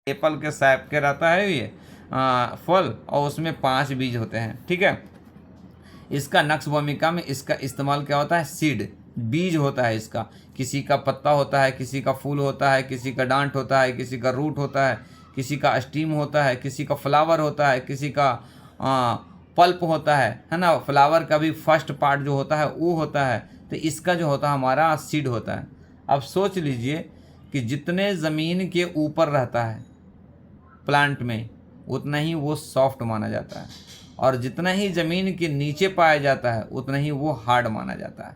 Apple के shape के रहता है ये फल, और उसमें 5 बीज होते हैं। ठीक है, इसका नक्श भूमिका में इसका इस्तेमाल क्या होता है, सीड, बीज होता है इसका। किसी का पत्ता होता है, किसी का फूल होता है, किसी का डांट होता है, किसी का रूट होता है, किसी का स्टीम होता है, किसी का फ्लावर होता है, किसी का पल्प होता है ना। फ्लावर का भी फर्स्ट पार्ट जो होता है वो होता है। तो इसका जो होता है हमारा सीड होता है। अब सोच लीजिए कि जितने ज़मीन के ऊपर रहता है प्लांट में उतना ही वो सॉफ्ट माना जाता है, और जितना ही ज़मीन के नीचे पाया जाता है उतना ही वो हार्ड माना जाता है।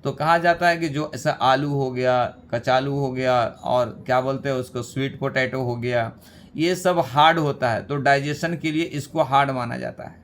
तो कहा जाता है कि जो ऐसा आलू हो गया, कचालू हो गया, और क्या बोलते हैं उसको, स्वीट पोटैटो हो गया, ये सब हार्ड होता है। तो डाइजेशन के लिए इसको हार्ड माना जाता है।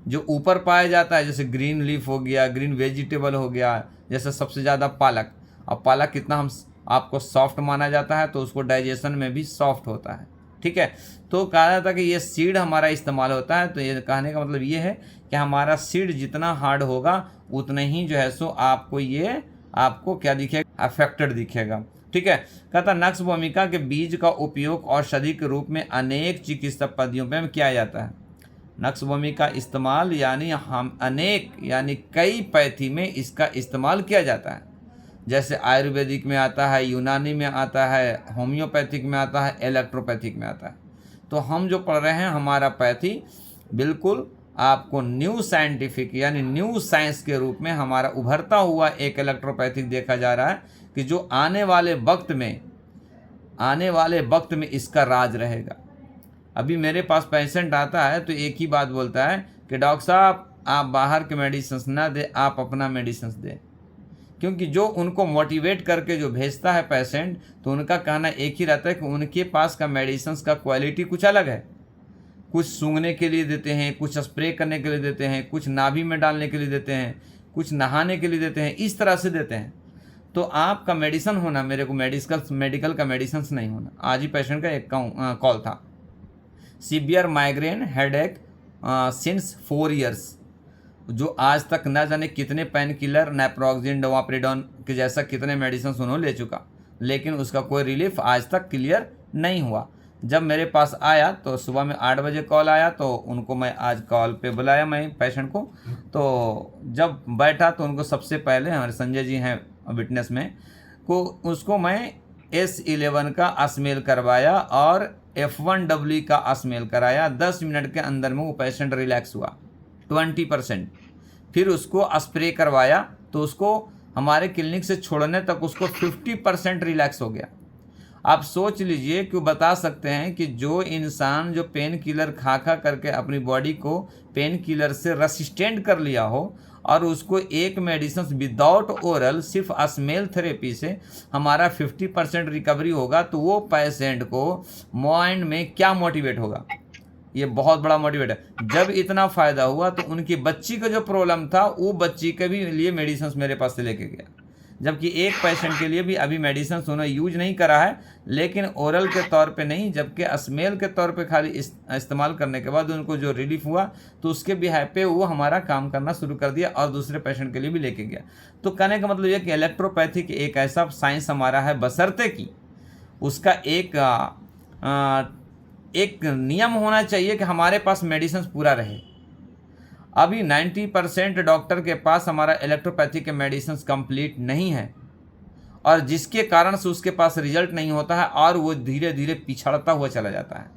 जो ऊपर पाया जाता है जैसे ग्रीन लीफ हो गया, ग्रीन वेजिटेबल हो गया, जैसे सबसे ज़्यादा पालक। अब पालक कितना हम आपको सॉफ्ट माना जाता है, तो उसको डाइजेशन में भी सॉफ्ट होता है। ठीक है, तो कहा जाता है कि ये सीड हमारा इस्तेमाल होता है। तो ये कहने का मतलब ये है कि हमारा सीड जितना हार्ड होगा उतना ही जो है सो आपको क्या दिखेगा, अफेक्टेड दिखेगा। ठीक है, कहता नक्श भूमिका के बीज का उपयोग औषधि के रूप में अनेक चिकित्सा पद्धतियों में किया जाता है। नक्श भूमिका का इस्तेमाल यानी हम अनेक यानी कई पैथी में इसका इस्तेमाल किया जाता है। जैसे आयुर्वेदिक में आता है, यूनानी में आता है, होम्योपैथिक में आता है, इलेक्ट्रोपैथिक में आता है। तो हम जो पढ़ रहे हैं हमारा पैथी बिल्कुल आपको न्यू साइंटिफिक यानी न्यू साइंस के रूप में हमारा उभरता हुआ एक इलेक्ट्रोपैथिक देखा जा रहा है कि जो आने वाले वक्त में इसका राज रहेगा। अभी मेरे पास पेशेंट आता है तो एक ही बात बोलता है कि डॉक्टर साहब आप बाहर के मेडिसिन ना दे, आप अपना मेडिसिन दे। क्योंकि जो उनको मोटिवेट करके जो भेजता है पेशेंट, तो उनका कहना एक ही रहता है कि उनके पास का मेडिसिन का क्वालिटी कुछ अलग है। कुछ सूंघने के लिए देते हैं, कुछ स्प्रे करने के लिए देते हैं, कुछ नाभि में डालने के लिए देते हैं, कुछ नहाने के लिए देते हैं, इस तरह से देते हैं। तो आपका मेडिसिन होना, मेरे को मेडिकल का मेडिसिन नहीं होना। आज ही पेशेंट का एक कॉल था, severe migraine headache since 4 years, जो आज तक ना जाने कितने पेन किलर, नेप्रोक्सिन, डोवाप्रिडोन के जैसा कितने मेडिसिन उन्होंने ले चुका, लेकिन उसका कोई रिलीफ आज तक क्लियर नहीं हुआ। जब मेरे पास आया तो सुबह में 8 बजे कॉल आया, तो उनको मैं आज कॉल पे बुलाया मैं पेशेंट को। तो जब बैठा तो उनको सबसे पहले हमारे संजय जी हैं विटनेस में को उसको मैं S11 का स्मेल करवाया और F1W का स्मेल कराया। 10 मिनट के अंदर में वो पेशेंट रिलैक्स हुआ 20%। फिर उसको स्प्रे करवाया तो उसको हमारे क्लिनिक से छोड़ने तक उसको 50% रिलैक्स हो गया। आप सोच लीजिए कि बता सकते हैं कि जो इंसान जो पेन किलर खा करके अपनी बॉडी को पेन किलर से रेसिस्टेंट कर लिया हो और उसको एक मेडिसिन विदाउट ओरल सिर्फ स्मेल थेरेपी से हमारा 50% रिकवरी होगा, तो वो पेशेंट को माइंड में क्या मोटिवेट होगा, ये बहुत बड़ा मोटिवेट है। जब इतना फ़ायदा हुआ तो उनकी बच्ची का जो प्रॉब्लम था वो बच्ची के भी लिए मेडिसिन मेरे पास से लेके गया। जबकि एक पेशेंट के लिए भी अभी मेडिसिन उन्होंने यूज नहीं करा है, लेकिन ओरल के तौर पे नहीं, जबकि स्मेल के तौर पे खाली इस्तेमाल करने के बाद उनको जो रिलीफ हुआ तो उसके बिहाफ पे वो हमारा काम करना शुरू कर दिया और दूसरे पेशेंट के लिए भी लेके गया। तो कहने का मतलब ये कि इलेक्ट्रोपैथिक एक ऐसा साइंस हमारा है, बशर्ते कि उसका एक नियम होना चाहिए कि हमारे पास मेडिसिन पूरा रहे। अभी 90% डॉक्टर के पास हमारा इलेक्ट्रोपैथी के मेडिसिन कंप्लीट नहीं है, और जिसके कारण से उसके पास रिजल्ट नहीं होता है और वो धीरे धीरे पिछड़ता हुआ चला जाता है।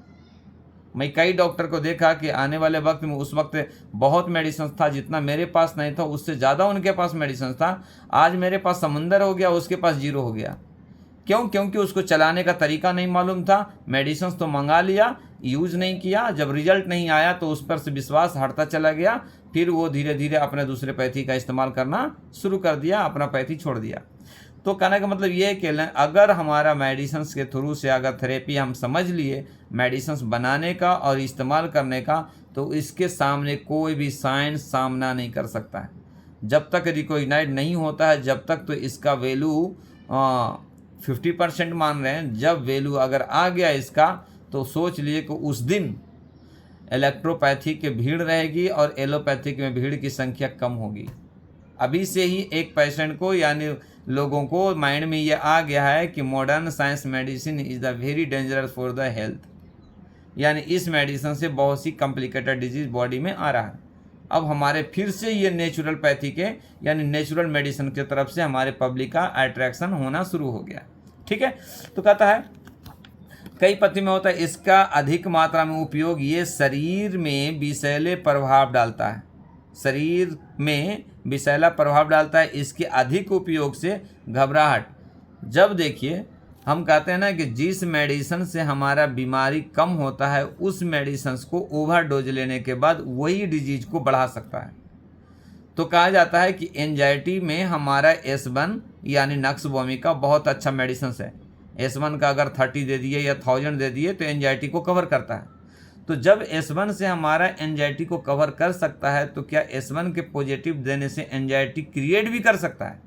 मैं कई डॉक्टर को देखा कि आने वाले वक्त में उस वक्त बहुत मेडिसिन था, जितना मेरे पास नहीं था उससे ज़्यादा उनके पास मेडिसिन था। आज मेरे पास समुंदर हो गया, उसके पास जीरो हो गया। क्यों? क्योंकि उसको चलाने का तरीका नहीं मालूम था। मेडिसिन तो मंगा लिया, यूज़ नहीं किया, जब रिजल्ट नहीं आया तो उस पर से विश्वास हटता चला गया। फिर वो धीरे धीरे अपने दूसरे पैथी का इस्तेमाल करना शुरू कर दिया, अपना पैथी छोड़ दिया। तो कहने का मतलब ये है कि अगर हमारा मेडिसिन के थ्रू से अगर थेरेपी हम समझ लिए मेडिसिन बनाने का और इस्तेमाल करने का, तो इसके सामने कोई भी साइंस सामना नहीं कर सकता है। जब तक रिकॉग्नाइज नहीं होता है, जब तक तो इसका वैल्यू 50% मान रहे हैं। जब वैल्यू अगर आ गया इसका, तो सोच लिए कि उस दिन इलेक्ट्रोपैथी की भीड़ रहेगी और एलोपैथिक में भीड़ की संख्या कम होगी। अभी से ही एक पेशेंट को यानी लोगों को माइंड में ये आ गया है कि modern science medicine is the very dangerous for the health, यानी इस मेडिसिन से बहुत सी कॉम्प्लिकेटेड डिजीज बॉडी में आ रहा है। अब हमारे फिर से ये नेचुरल पैथी के यानी नेचुरल मेडिसिन की तरफ से हमारे पब्लिक का अट्रैक्शन होना शुरू हो गया। ठीक है, तो कहता है कई पत्ती में होता है, इसका अधिक मात्रा में उपयोग ये शरीर में विषैले प्रभाव डालता है, शरीर में विषैला प्रभाव डालता है। इसके अधिक उपयोग से घबराहट, जब देखिए हम कहते हैं ना कि जिस मेडिसिन से हमारा बीमारी कम होता है उस मेडिसिन को ओवरडोज लेने के बाद वही डिजीज को बढ़ा सकता है। तो कहा जाता है कि एंजाइटी में हमारा S1 यानी नक्सवोमी बहुत अच्छा मेडिसिन है। S1 का अगर 30 दे दिए या 1000 दे दिए तो एंजाइटी को कवर करता है। तो जब S1 से हमारा एंजाइटी को कवर कर सकता है तो क्या S1 के पॉजिटिव देने से एंजाइटी क्रिएट भी कर सकता है?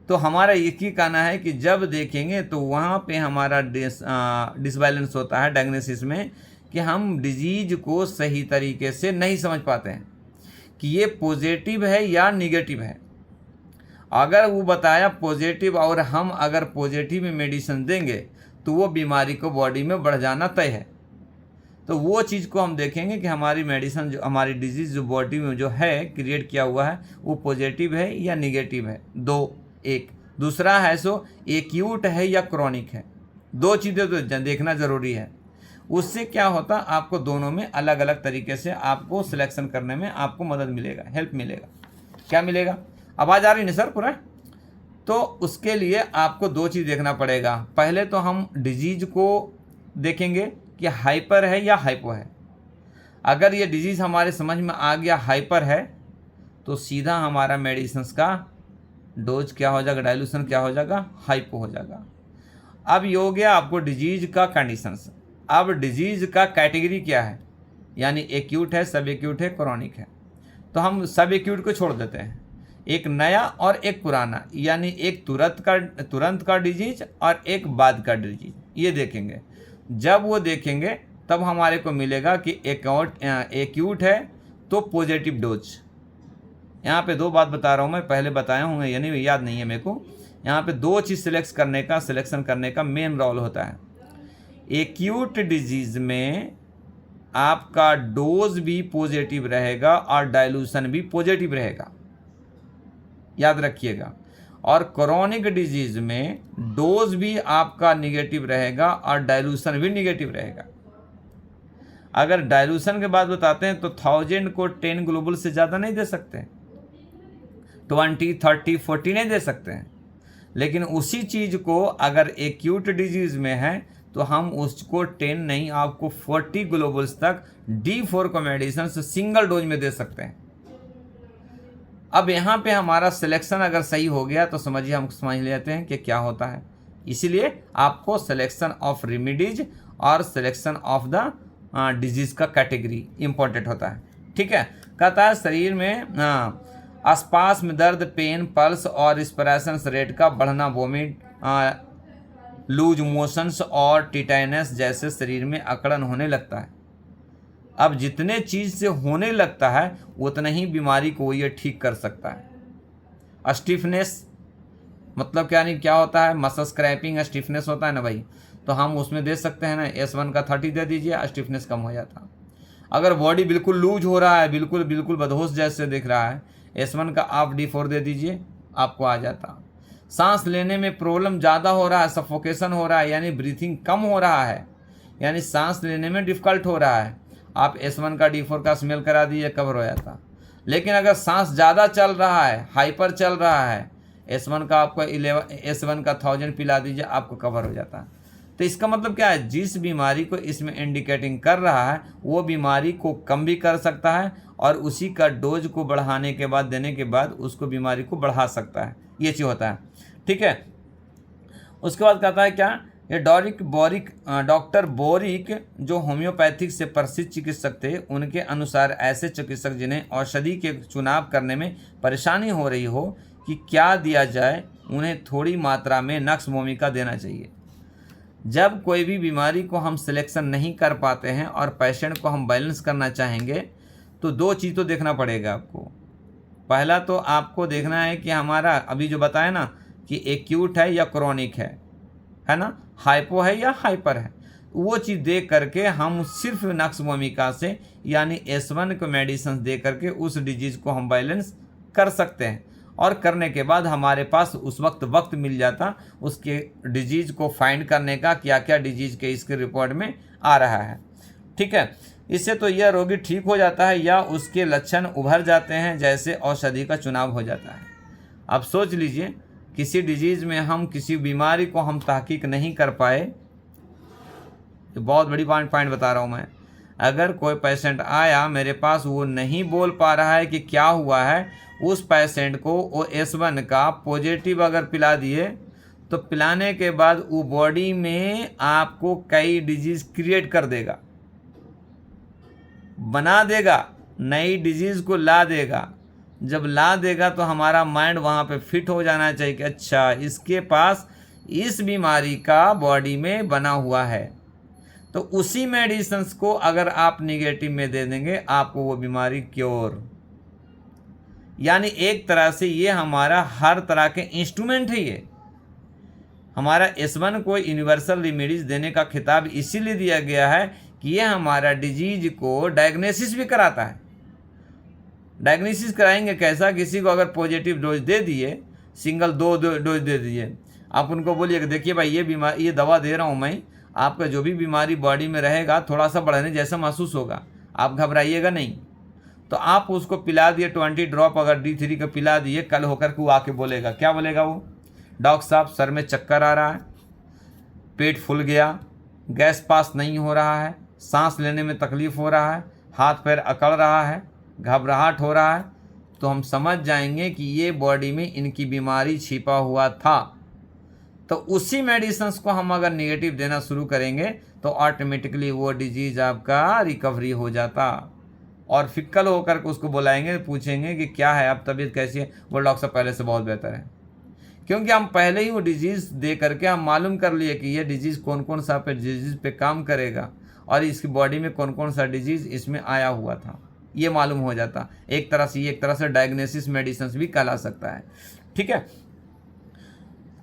तो हमारा एक ही कहना है कि जब देखेंगे तो वहाँ पे हमारा डिसबैलेंस होता है डायग्नोसिस में, कि हम डिजीज को सही तरीके से नहीं समझ पाते हैं कि ये पॉजिटिव है या निगेटिव है। अगर वो बताया पॉजिटिव और हम अगर पॉजिटिव में मेडिसिन देंगे तो वो बीमारी को बॉडी में बढ़ जाना तय है। तो वो चीज़ को हम देखेंगे कि हमारी मेडिसिन जो हमारी डिजीज़ जो बॉडी में जो है क्रिएट किया हुआ है वो पॉजिटिव है या निगेटिव है, एक दूसरा है सो एक्यूट है या क्रॉनिक है। दो चीज़ें तो देखना ज़रूरी है। उससे क्या होता, आपको दोनों में अलग अलग तरीके से आपको सिलेक्शन करने में आपको मदद मिलेगा, हेल्प मिलेगा। क्या मिलेगा? आवाज़ आ रही नहीं सर पूरा? तो उसके लिए आपको दो चीज़ देखना पड़ेगा। पहले तो हम डिजीज को देखेंगे कि हाइपर है या हाइपो है। अगर ये डिजीज़ हमारे समझ में आ गया हाइपर है तो सीधा हमारा मेडिसिन का डोज क्या हो जाएगा, डाइल्यूशन क्या हो जाएगा, हाइपो हो जाएगा। अब ये हो गया आपको डिजीज का कंडीशंस। अब डिजीज का कैटेगरी क्या है, यानी एक्यूट है, सब एक्यूट है, क्रॉनिक है। तो हम सब एक्यूट को छोड़ देते हैं, एक नया और एक पुराना, यानी एक तुरंत का डिजीज और एक बाद का डिजीज, ये देखेंगे। जब वो देखेंगे तब हमारे को मिलेगा कि एक्यूट है तो पॉजिटिव डोज। यहाँ पे दो बात बता रहा हूँ मैं, पहले बताया हूँ यानी याद नहीं है मेरे को। यहाँ पे दो चीज़ सिलेक्शन करने का मेन रोल होता है। एक्यूट डिजीज़ में आपका डोज भी पॉजिटिव रहेगा और डाइल्यूशन भी पॉजिटिव रहेगा, याद रखिएगा। और क्रॉनिक डिजीज़ में डोज भी आपका निगेटिव रहेगा और डाइल्यूशन भी निगेटिव रहेगा। अगर डाइल्यूशन के बाद बताते हैं तो 1000 को 10 ग्लोबल से ज़्यादा नहीं दे सकते, 20, 30, 40 नहीं दे सकते हैं। लेकिन उसी चीज़ को अगर एक्यूट डिजीज़ में है तो हम उसको 10 नहीं, आपको 40 ग्लोबल्स तक D4 को मेडिसिन से सिंगल डोज में दे सकते हैं। अब यहाँ पे हमारा सिलेक्शन अगर सही हो गया तो समझिए हम समझ लेते हैं कि क्या होता है। इसीलिए आपको सिलेक्शन ऑफ रेमेडीज और सिलेक्शन ऑफ द डिजीज़ का कैटेगरी इम्पोर्टेंट होता है। ठीक है, कहता है शरीर में आसपास में दर्द, पेन, पल्स और रिस्पिरेशन रेट का बढ़ना, वोमिट, लूज मोशंस और टिटेनस जैसे शरीर में अकड़न होने लगता है। अब जितने चीज़ से होने लगता है उतना ही बीमारी को ये ठीक कर सकता है। स्टिफनेस मतलब क्या होता है, मसल स्क्रैपिंग स्टिफनेस होता है ना भाई, तो हम उसमें दे सकते हैं ना, S1 का 30 दे दीजिए, स्टिफनेस कम हो जाता। अगर बॉडी बिल्कुल लूज हो रहा है, बिल्कुल बदहोश जैसे दिख रहा है, S1 का आप D4 दे दीजिए, आपको आ जाता। सांस लेने में प्रॉब्लम ज़्यादा हो रहा है, सफोकेशन हो रहा है, यानी ब्रीथिंग कम हो रहा है, यानी सांस लेने में डिफ़िकल्ट हो रहा है, आप S1 का D4 का स्मेल करा दीजिए, कवर हो जाता। लेकिन अगर सांस ज़्यादा चल रहा है, हाइपर चल रहा है, S1 का आपको 1000 पिला दीजिए, आपको कवर हो जाता है। तो इसका मतलब क्या है, जिस बीमारी को इसमें इंडिकेटिंग कर रहा है वो बीमारी को कम भी कर सकता है और उसी का डोज को बढ़ाने के बाद, देने के बाद उसको बीमारी को बढ़ा सकता है। ये चीज़ होता है। ठीक है, उसके बाद कहता है क्या, ये डॉक्टर बोरिक जो होम्योपैथिक से प्रसिद्ध चिकित्सक थे, उनके अनुसार ऐसे चिकित्सक जिन्हें औषधि के चुनाव करने में परेशानी हो रही हो कि क्या दिया जाए, उन्हें थोड़ी मात्रा में नक्सवोमी देना चाहिए। जब कोई भी बीमारी को हम सिलेक्शन नहीं कर पाते हैं और पेशेंट को हम बैलेंस करना चाहेंगे तो दो चीज़ तो देखना पड़ेगा आपको। पहला तो आपको देखना है कि हमारा अभी जो बताया ना कि एक्यूट है या क्रोनिक है ना, हाइपो है या हाइपर है, वो चीज़ देख करके हम सिर्फ नक्स भूमिका से यानी S1 को मेडिसिन दे करके उस डिजीज़ को हम बैलेंस कर सकते हैं। और करने के बाद हमारे पास उस वक्त मिल जाता उसके डिजीज़ को फाइंड करने का, क्या क्या डिजीज़ के इसके रिपोर्ट में आ रहा है। ठीक है, इससे तो यह रोगी ठीक हो जाता है या उसके लक्षण उभर जाते हैं, जैसे औषधि का चुनाव हो जाता है। अब सोच लीजिए, किसी डिजीज़ में हम किसी बीमारी को हम तहकीक नहीं कर पाए, तो बहुत बड़ी पॉइंट बता रहा हूँ मैं। अगर कोई पेशेंट आया मेरे पास, वो नहीं बोल पा रहा है कि क्या हुआ है, उस पेशेंट को वो S1 का पॉजिटिव अगर पिला दिए तो पिलाने के बाद वो बॉडी में आपको कई डिजीज़ क्रिएट कर देगा, बना देगा, नई डिजीज़ को ला देगा। जब ला देगा तो हमारा माइंड वहाँ पे फिट हो जाना चाहिए कि अच्छा इसके पास इस बीमारी का बॉडी में बना हुआ है, तो उसी मेडिसिन्स को अगर आप निगेटिव में दे देंगे आपको वो बीमारी क्योर। यानी एक तरह से ये हमारा हर तरह के इंस्ट्रूमेंट है। ये हमारा S1 को यूनिवर्सल रेमेडीज देने का खिताब इसीलिए दिया गया है कि ये हमारा डिजीज को डायग्नोसिस भी कराता है। डायग्नोसिस कराएंगे कैसा, किसी को अगर पॉजिटिव डोज दे दिए, सिंगल 2 डोज दे दिए, आप उनको बोलिए कि देखिए भाई ये दवा दे रहा हूँ मैं, आपका जो भी बीमारी बॉडी में रहेगा थोड़ा सा बढ़ने जैसा महसूस होगा, आप घबराइएगा नहीं। तो आप उसको पिला दिए 20 ड्रॉप अगर D3 का पिला दिए, कल होकर के वो आके बोलेगा, क्या बोलेगा वो, डॉक्टर साहब सर में चक्कर आ रहा है, पेट फूल गया, गैस पास नहीं हो रहा है, सांस लेने में तकलीफ़ हो रहा है, हाथ पैर अकड़ रहा है, घबराहट हो रहा है, तो हम समझ जाएंगे कि ये बॉडी में इनकी बीमारी छिपा हुआ था। तो उसी मेडिसिन्स को हम अगर नेगेटिव देना शुरू करेंगे तो ऑटोमेटिकली वो डिजीज़ आपका रिकवरी हो जाता। और फिक्कल होकर के उसको बुलाएंगे, पूछेंगे कि क्या है, अब तबीयत कैसी है, वो डॉक्टर साहब पहले से बहुत बेहतर है, क्योंकि हम पहले ही वो डिजीज़ दे करके हम मालूम कर लिए कि ये डिजीज़ कौन कौन सा पे डिजीज़ पे काम करेगा और इसकी बॉडी में कौन कौन सा डिजीज़ इसमें आया हुआ था, ये मालूम हो जाता। एक तरह से डायग्नोसिस मेडिसिन भी कहला सकता है। ठीक है,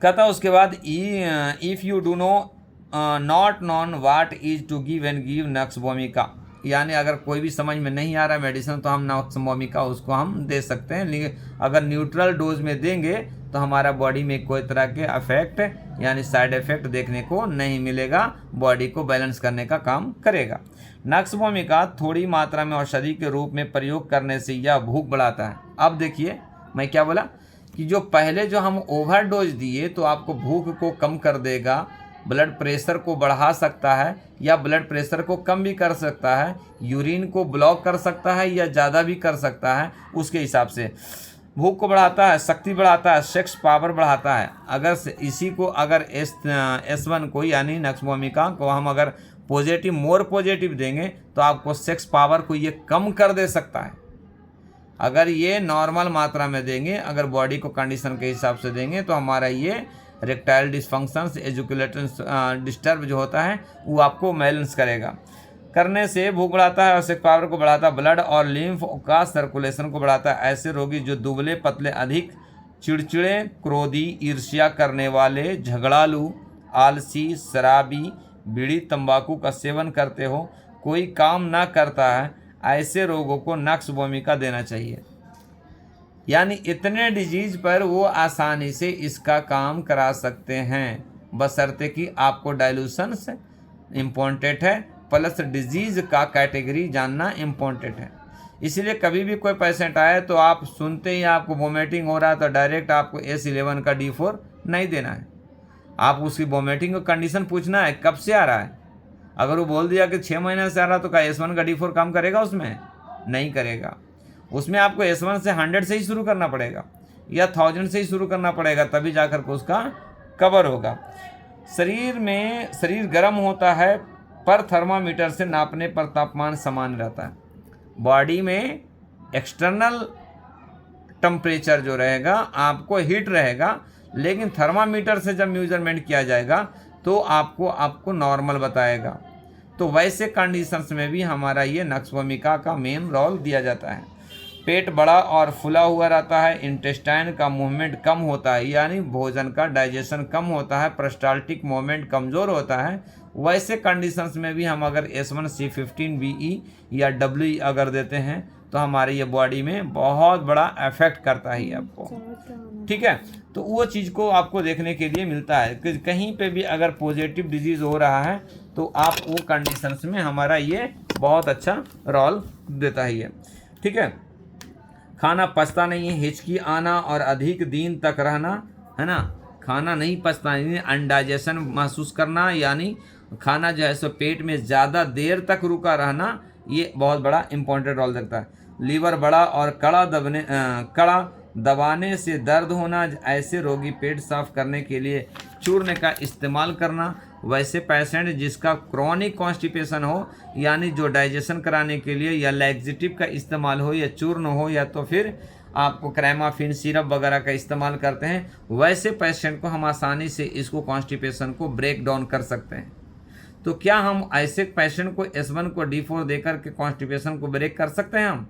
कहता उसके बाद if you do no not known what is to give and give नक्स भूमिका, यानी अगर कोई भी समझ में नहीं आ रहा मेडिसिन तो हम नक्स भूमिका उसको हम दे सकते हैं, लेकिन अगर न्यूट्रल डोज में देंगे तो हमारा बॉडी में कोई तरह के अफेक्ट यानी साइड इफेक्ट देखने को नहीं मिलेगा, बॉडी को बैलेंस करने का काम करेगा। नक्स भूमिका थोड़ी मात्रा में औषधि के रूप में प्रयोग करने से यह भूख बढ़ाता है। अब देखिए मैं क्या बोला कि जो पहले जो हम ओवरडोज दिए तो आपको भूख को कम कर देगा, ब्लड प्रेशर को बढ़ा सकता है या ब्लड प्रेशर को कम भी कर सकता है, यूरिन को ब्लॉक कर सकता है या ज़्यादा भी कर सकता है, उसके हिसाब से भूख को बढ़ाता है, शक्ति बढ़ाता है, सेक्स पावर बढ़ाता है। अगर इसी को अगर S1 को यानी नक्स भूमिका को हम अगर मोर पॉजिटिव देंगे तो आपको सेक्स पावर को ये कम कर दे सकता है। अगर ये नॉर्मल मात्रा में देंगे, अगर बॉडी को कंडीशन के हिसाब से देंगे तो हमारा ये रेक्टाइल डिस्फंक्शंस, एजुकुलेटर डिस्टर्ब जो होता है वो आपको बैलेंस करेगा। करने से भूख बढ़ाता है और सेक्स पावर को बढ़ाता है, ब्लड और लिम्फ का सर्कुलेशन को बढ़ाता है। ऐसे रोगी जो दुबले पतले, अधिक चिड़चिड़े, क्रोधी, ईर्ष्या करने वाले, झगड़ालू, आलसी, शराबी, बीड़ी तंबाकू का सेवन करते हो, कोई काम ना करता है, ऐसे रोगों को नक्स भूमिका देना चाहिए। यानी इतने डिजीज पर वो आसानी से इसका काम करा सकते हैं, बशर्ते कि आपको डाइल्यूशंस इम्पोर्टेंट है प्लस डिजीज़ का कैटेगरी जानना इम्पोर्टेंट है। इसलिए कभी भी कोई पेशेंट आए तो आप सुनते ही आपको वोमिटिंग हो रहा है तो डायरेक्ट आपको S11 का D4 नहीं देना है। आप उसकी वोमिटिंग का कंडीशन पूछना है कब से आ रहा है। अगर वो बोल दिया कि 6 महीने से आ रहा तो क्या S1 का D4 काम करेगा? उसमें नहीं करेगा। उसमें आपको S1 से 100 से ही शुरू करना पड़ेगा या 1000 से ही शुरू करना पड़ेगा, तभी जाकर के उसका कवर होगा। शरीर गर्म होता है पर थर्मामीटर से नापने पर तापमान समान रहता है। बॉडी में एक्सटर्नल टेम्परेचर जो रहेगा आपको हीट रहेगा, लेकिन थर्मामीटर से जब मेजरमेंट किया जाएगा तो आपको नॉर्मल बताएगा। तो वैसे कंडीशंस में भी हमारा ये नक्स भूमिका का मेन रोल दिया जाता है। पेट बड़ा और फूला हुआ रहता है, इंटेस्टाइन का मूवमेंट कम होता है यानी भोजन का डाइजेशन कम होता है, पेरिस्टाल्टिक मूवमेंट कमज़ोर होता है, वैसे कंडीशंस में भी हम अगर S1C15BE या WE अगर देते हैं तो हमारे ये बॉडी में बहुत बड़ा इफेक्ट करता है आपको। ठीक है, तो वो चीज़ को आपको देखने के लिए मिलता है कि कहीं पे भी अगर पॉजिटिव डिजीज़ हो रहा है तो आप वो कंडीशंस में हमारा ये बहुत अच्छा रोल देता है ये। ठीक है, खाना पचता नहीं है, हिचकी आना और अधिक दिन तक रहना, है ना, खाना नहीं पचता यानी अनडाइजेशन महसूस करना, यानी खाना जो है सो पेट में ज़्यादा देर तक रुका रहना, ये बहुत बड़ा इंपॉर्टेंट रोल रखता है। लीवर बड़ा और कड़ा दबाने से दर्द होना, ऐसे रोगी पेट साफ करने के लिए चूर्ण का इस्तेमाल करना। वैसे पेशेंट जिसका क्रॉनिक कॉन्स्टिपेशन हो यानी जो डाइजेशन कराने के लिए या लैक्सेटिव का इस्तेमाल हो या चूर्ण हो या तो फिर आपको क्रेमाफिन सिरप वगैरह का इस्तेमाल करते हैं, वैसे पेशेंट को हम आसानी से इसको कॉन्स्टिपेशन को ब्रेक डाउन कर सकते हैं। तो क्या हम ऐसे पेशेंट को S1 को D4 देकर के कॉन्स्टिपेशन को ब्रेक कर सकते हैं? हम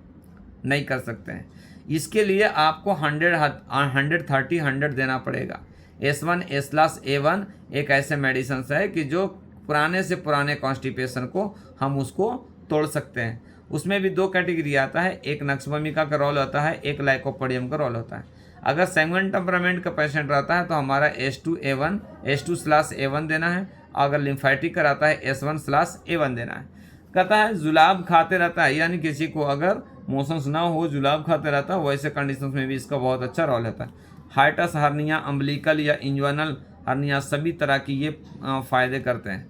नहीं कर सकते हैं। इसके लिए आपको 100 देना पड़ेगा। S1A1 एक ऐसे मेडिसिन है कि जो पुराने से पुराने कॉन्स्टिपेशन को हम उसको तोड़ सकते हैं। उसमें भी दो कैटेगरी आता है, एक नक्सभूमिका का रोल होता है, एक लाइकोपोडियम का रोल होता है। अगर सैंग्विन टेम्परामेंट का पेशेंट रहता है तो हमारा S2A1 देना है, अगर लिम्फेटिक का रहता है S1/A1 देना है। कहता है जुलाब खाते रहता है, यानी किसी को अगर मोशंस ना हो जुलाब खाते रहता है, वैसे कंडीशंस में भी इसका बहुत अच्छा रोल रहता है। हाइटस हर्निया, अम्बिलिकल या इंजवाइनल हर्निया सभी तरह की ये फ़ायदे करते हैं।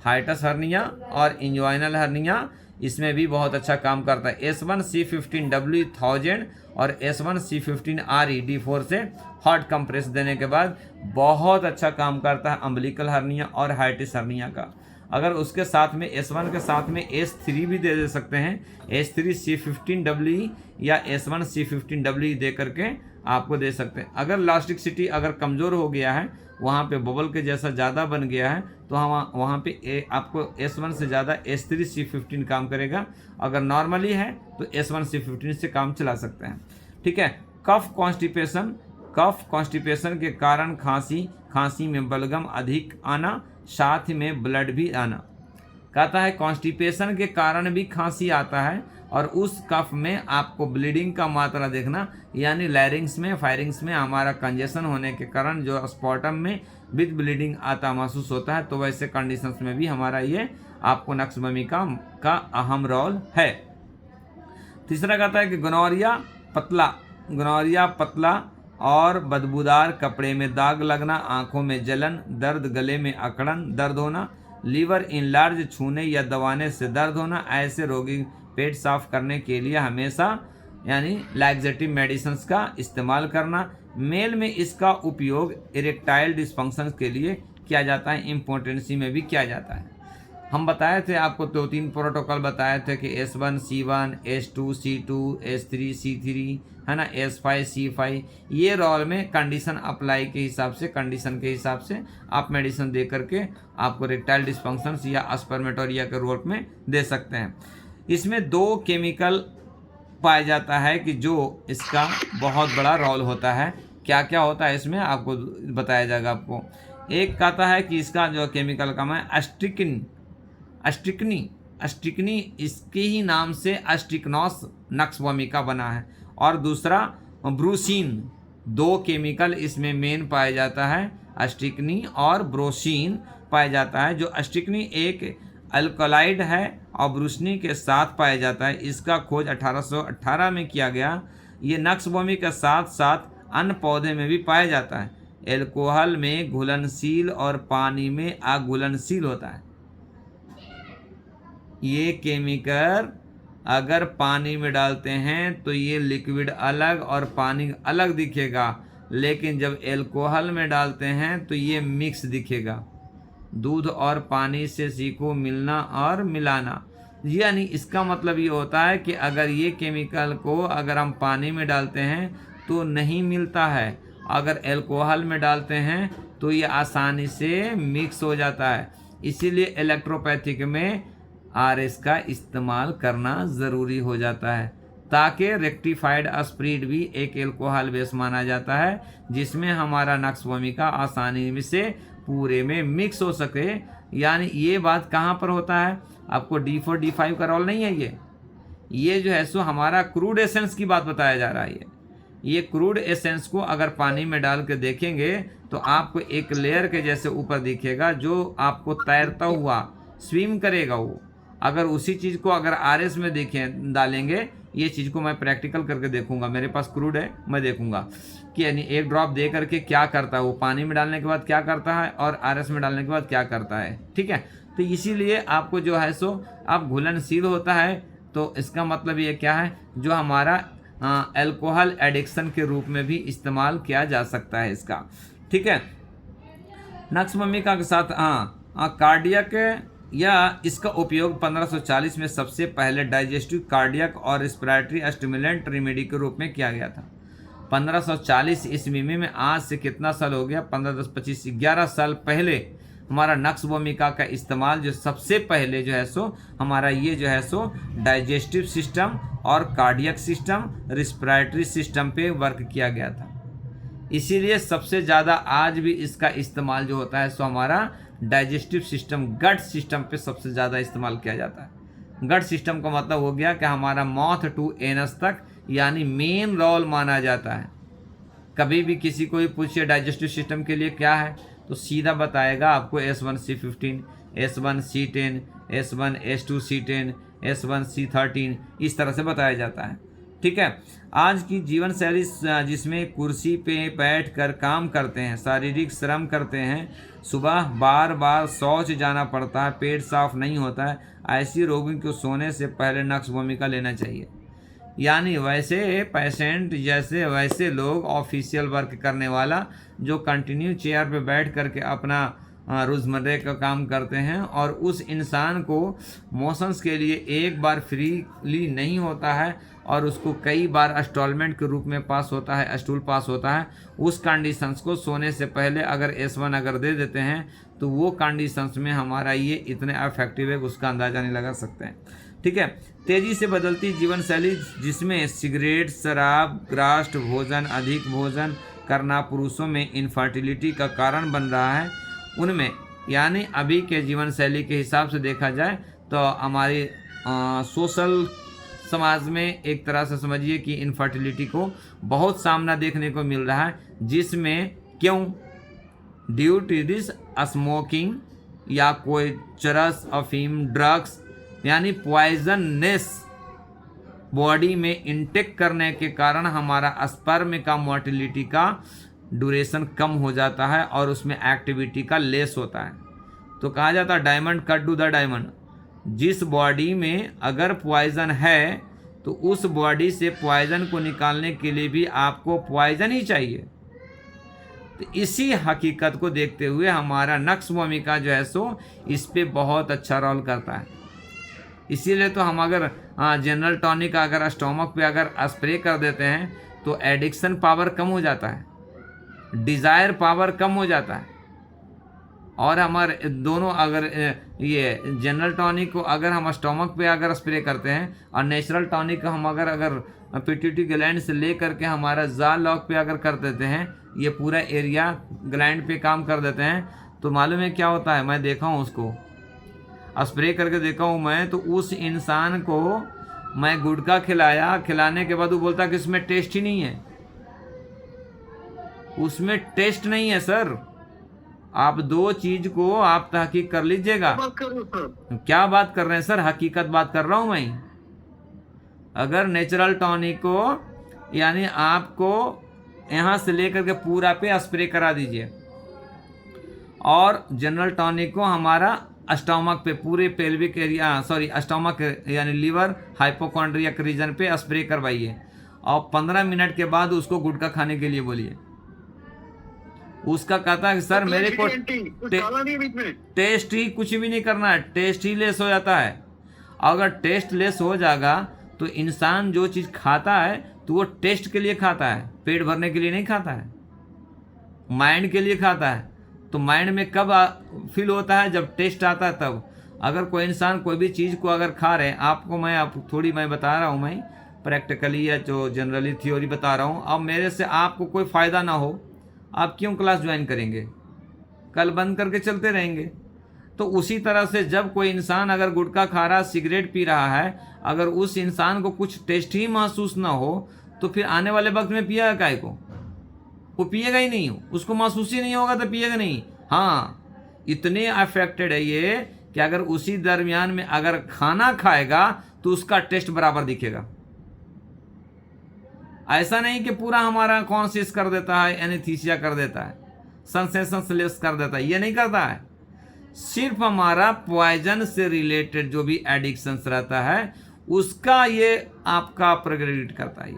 हाइटस हर्निया और इंजवाइनल हर्निया इसमें भी बहुत अच्छा काम करता है। S1C15W 1000 और S1C15RE D4 से हॉट कंप्रेस देने के बाद बहुत अच्छा काम करता है अम्बिलिकल हर्निया और हाइटिस हर्निया का। अगर उसके साथ में S1 के साथ में S3 भी दे सकते हैं, S3C15WE या S1C15WE दे करके आपको दे सकते हैं। अगर इलास्टिसिटी अगर कमज़ोर हो गया है, वहाँ पे बबल के जैसा ज़्यादा बन गया है, तो हम वहाँ पे आपको S1 से ज़्यादा S3C15 काम करेगा। अगर नॉर्मली है तो S1C15 से काम चला सकते हैं। ठीक है, कफ कॉन्स्टिपेशन के कारण खांसी में बलगम अधिक आना, साथ में ब्लड भी आना। कहता है कॉन्स्टिपेशन के कारण भी खांसी आता है और उस कफ में आपको ब्लीडिंग का मात्रा देखना, यानी लैरिंग्स में फायरिंग्स में हमारा कंजेशन होने के कारण जो स्पॉटम में विद ब्लीडिंग आता महसूस होता है, तो वैसे कंडीशंस में भी हमारा ये आपको नक्सभूमिका का अहम रोल है। तीसरा कहता है कि गोनोरिया पतला और बदबूदार कपड़े में दाग लगना, आंखों में जलन, दर्द, गले में अकड़न दर्द होना, लीवर इनलार्ज छूने या दबाने से दर्द होना। ऐसे रोगी पेट साफ करने के लिए हमेशा यानी लैक्सेटिव मेडिसिन्स का इस्तेमाल करना। मेल में इसका उपयोग इरेक्टाइल डिस्फंक्शन के लिए किया जाता है, इम्पोर्टेंसी में भी किया जाता है। हम बताए थे आपको 2-3 प्रोटोकॉल बताए थे कि S1C1, S2C2, S3C3 है ना, S5C5, ये रोल में कंडीशन अप्लाई के हिसाब से कंडीशन के हिसाब से आप मेडिसिन दे करके आपको इरेक्टाइल डिस्फंक्शंस या स्पर्मेटोरिया के रोल में दे सकते हैं। इसमें 2 केमिकल पाया जाता है कि जो इसका बहुत बड़ा रोल होता है। क्या क्या होता है इसमें आपको बताया जाएगा आपको। एक कहता है कि इसका जो केमिकल का है अस्ट्रिकनी, इसके ही नाम से अस्ट्रिकनॉस नक्सभूमिका बना है, और दूसरा ब्रूसीन। 2 केमिकल इसमें मेन पाया जाता है, अस्ट्रिकनी और ब्रोसीन पाया जाता है। जो अस्ट्रिकनी एक अल्कलाइड है और ब्रूसनी के साथ पाया जाता है। इसका खोज 1818 में किया गया। ये नक्सभूमिका के साथ साथ अन्य पौधे में भी पाया जाता है। एल्कोहल में घुलनशील और पानी में अघुलनशील होता है। ये केमिकल अगर पानी में डालते हैं तो ये लिक्विड अलग और पानी अलग दिखेगा, लेकिन जब एल्कोहल में डालते हैं तो ये मिक्स दिखेगा। दूध और पानी से सीखो मिलना और मिलाना, यानी इसका मतलब ये होता है कि अगर ये केमिकल को अगर हम पानी में डालते हैं तो नहीं मिलता है, अगर एल्कोहल में डालते हैं तो ये आसानी से मिक्स हो जाता है। इसीलिए इलेक्ट्रोपैथिक में RS का इस्तेमाल करना ज़रूरी हो जाता है। ताकि रेक्टिफाइड स्प्रिट भी एक एल्कोहल बेस माना जाता है, जिसमें हमारा नक्स भूमिका आसानी से पूरे में मिक्स हो सके। यानी ये बात कहाँ पर होता है, आपको D4 D5 का रोल नहीं है। ये जो है सो हमारा क्रूड एसेंस की बात बताया जा रहा है। ये क्रूड एसेंस को अगर पानी में डाल के देखेंगे तो आपको एक लेयर के जैसे ऊपर दिखेगा, जो आपको तैरता हुआ स्विम करेगा वो। अगर उसी चीज़ को अगर RS में देखें डालेंगे, ये चीज़ को मैं प्रैक्टिकल करके देखूंगा, मेरे पास क्रूड है, मैं देखूंगा कि यानी एक ड्रॉप दे करके क्या करता है वो, पानी में डालने के बाद क्या करता है और RS में डालने के बाद क्या करता है। ठीक है, तो इसीलिए आपको जो है सो अब घुलनशील होता है, तो इसका मतलब ये क्या है, जो हमारा अल्कोहल एडिक्शन के रूप में भी इस्तेमाल किया जा सकता है इसका। ठीक है, नक्स भूमिका के साथ कार्डियक या इसका उपयोग 1540 में सबसे पहले डाइजेस्टिव, कार्डियक और रेस्पिरेटरी स्टिमुलेंट रेमेडी के रूप में किया गया था। 1540 ईस्वी में, आज से कितना साल हो गया, 15 10 25 11 साल पहले हमारा नक्स भूमिका का इस्तेमाल जो सबसे पहले जो है सो हमारा ये जो है सो डाइजेस्टिव सिस्टम और कार्डियक सिस्टम, रेस्पिरेटरी सिस्टम पे वर्क किया गया था। इसीलिए सबसे ज़्यादा आज भी इसका इस्तेमाल जो होता है सो हमारा डाइजेस्टिव सिस्टम, गट सिस्टम पे सबसे ज़्यादा इस्तेमाल किया जाता है। गट सिस्टम का मतलब हो गया कि हमारा माउथ टू एनस तक, यानी मेन रोल माना जाता है। कभी भी किसी को भी पूछिए डाइजेस्टिव सिस्टम के लिए क्या है, तो सीधा बताएगा आपको S1C15, S1C10, S1S2C10, S1C13, इस तरह से बताया जाता है। ठीक है, आज की जीवन शैली जिसमें कुर्सी पे बैठ कर काम करते हैं, शारीरिक श्रम करते हैं, सुबह बार बार शौच जाना पड़ता है, पेट साफ नहीं होता है, ऐसी रोगी को सोने से पहले नक्स भूमिका लेना चाहिए। यानी वैसे पेशेंट जैसे वैसे लोग, ऑफिशियल वर्क करने वाला जो कंटिन्यू चेयर पे बैठ करके अपना रोज़मर्रे का काम करते हैं, और उस इंसान को मोशंस के लिए एक बार फ्रीली नहीं होता है और उसको कई बार इंस्टॉलमेंट के रूप में पास होता है, स्टूल पास होता है, उस कंडीशंस को सोने से पहले अगर S1 अगर दे देते हैं तो वो कंडीशंस में हमारा ये इतने इफेक्टिव है उसका अंदाज़ा नहीं लगा सकते हैं। ठीक है, तेज़ी से बदलती जीवन शैली जिसमें सिगरेट, शराब, ग्रास्ट भोजन, अधिक भोजन करना पुरुषों में इनफर्टिलिटी का कारण बन रहा है, उनमें यानी अभी के जीवन शैली के हिसाब से देखा जाए तो हमारी सोशल समाज में एक तरह से समझिए कि इनफर्टिलिटी को बहुत सामना देखने को मिल रहा है, जिसमें क्यों, ड्यू टू दिस स्मोकिंग या कोई चरस, अफीम, ड्रग्स, यानी पॉइजननेस बॉडी में इंटेक करने के कारण हमारा स्पर्म का मोटिलिटी का ड्यूरेशन कम हो जाता है और उसमें एक्टिविटी का लेस होता है। तो कहा जाता है diamond cut to the diamond. जिस बॉडी में अगर पॉइजन है तो उस बॉडी से पॉइजन को निकालने के लिए भी आपको पॉइजन ही चाहिए। तो इसी हकीकत को देखते हुए हमारा नक्स भूमिका जो है सो इस पे बहुत अच्छा रोल करता है। इसीलिए तो हम अगर जनरल टॉनिक अगर स्टोमक पे अगर स्प्रे कर देते हैं तो एडिक्शन पावर कम हो जाता है, डिज़ायर पावर कम हो जाता है। और हमारे दोनों अगर ये जनरल टॉनिक को अगर हम स्टोमक पे अगर स्प्रे करते हैं और नेचुरल टॉनिक को हम अगर पिट्यूटरी ग्लैंड से ले करके हमारा जा लॉक पे अगर कर देते हैं, ये पूरा एरिया ग्लैंड पे काम कर देते हैं, तो मालूम है क्या होता है। मैं देखा हूँ, उसको स्प्रे करके देखा हूँ मैं, तो उस इंसान को मैं गुटखा खिलाया, खिलाने के बाद वो बोलता कि इसमें टेस्ट ही नहीं है। उसमें टेस्ट नहीं है सर। आप दो चीज को आप तहकीक कर लीजिएगा। क्या बात कर रहे हैं सर, हकीकत बात कर रहा हूं मैं। अगर नेचुरल टॉनिक को यानी आपको यहां से लेकर के पूरा पे स्प्रे करा दीजिए, और जनरल टॉनिक को हमारा स्टोमक पे पूरे पेल्विक एरिया स्टोमक यानी लीवर हाइपोकॉन्ड्रियक रीजन पे स्प्रे करवाइए, और 15 मिनट के बाद उसको गुटखा खाने के लिए बोलिए। उसका कहता है कि सर मेरे को टेस्ट ही कुछ भी नहीं करना है, टेस्ट ही लेस हो जाता है। अगर टेस्ट लेस हो जाएगा तो इंसान जो चीज़ खाता है तो वो टेस्ट के लिए खाता है, पेट भरने के लिए नहीं खाता है, माइंड के लिए खाता है। तो माइंड में कब फील होता है, जब टेस्ट आता है तब। अगर कोई इंसान कोई भी चीज़ को अगर खा रहे हैं, आपको मैं थोड़ी मैं बता रहा हूँ मैं प्रैक्टिकली या जो जनरली थ्योरी बता रहा हूँ। अब मेरे से आपको कोई फ़ायदा ना हो, आप क्यों क्लास ज्वाइन करेंगे? कल बंद करके चलते रहेंगे। तो उसी तरह से जब कोई इंसान अगर गुटखा खा रहा, सिगरेट पी रहा है, अगर उस इंसान को कुछ टेस्ट ही महसूस ना हो तो फिर आने वाले वक्त में पिएगा काहे को? वो पिएगा ही नहीं, उसको महसूस ही नहीं होगा तो पिएगा नहीं। हाँ, इतने अफेक्टेड है ये कि अगर उसी दरमियान में अगर खाना खाएगा तो उसका टेस्ट बराबर दिखेगा। ऐसा नहीं कि पूरा हमारा कॉन्शियस कर देता है, एनेस्थीसिया कर देता है, सेंसेशनलेस कर देता है, ये नहीं करता है। सिर्फ हमारा पॉइजन से रिलेटेड जो भी एडिक्शंस रहता है उसका ये आपका प्रोग्रेडिट करता है।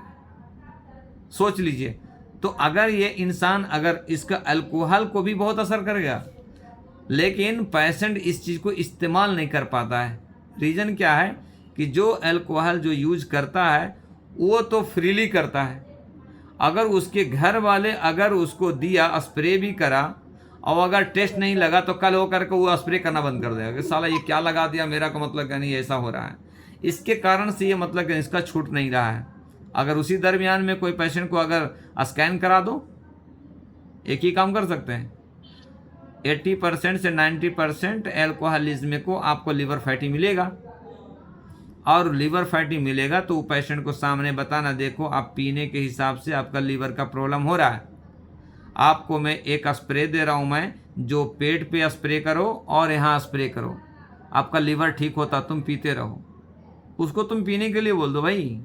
सोच लीजिए, तो अगर ये इंसान अगर इसका अल्कोहल को भी बहुत असर करेगा, लेकिन पेशेंट इस चीज़ को इस्तेमाल नहीं कर पाता है। रीज़न क्या है कि जो अल्कोहल जो यूज करता है वो तो फ्रीली करता है। अगर उसके घर वाले अगर उसको दिया, स्प्रे भी करा, और अगर टेस्ट नहीं लगा तो कल हो करके वो स्प्रे करना बंद कर देगा कि साला ये क्या लगा दिया, मेरा का मतलब क्या नहीं, ऐसा हो रहा है। इसके कारण से ये मतलब कि इसका छूट नहीं रहा है। अगर उसी दरमियान में कोई पेशेंट को अगर स्कैन करा दो, एक ही काम कर सकते हैं, 80% से 90% एल्कोहलिज्म को आपको लिवर फैटी मिलेगा। और लिवर फैटी मिलेगा तो वो पेशेंट को सामने बताना, देखो आप पीने के हिसाब से आपका लिवर का प्रॉब्लम हो रहा है, आपको मैं एक स्प्रे दे रहा हूँ मैं, जो पेट पे स्प्रे करो और यहाँ स्प्रे करो, आपका लिवर ठीक होता, तुम पीते रहो। उसको तुम पीने के लिए बोल दो भाई।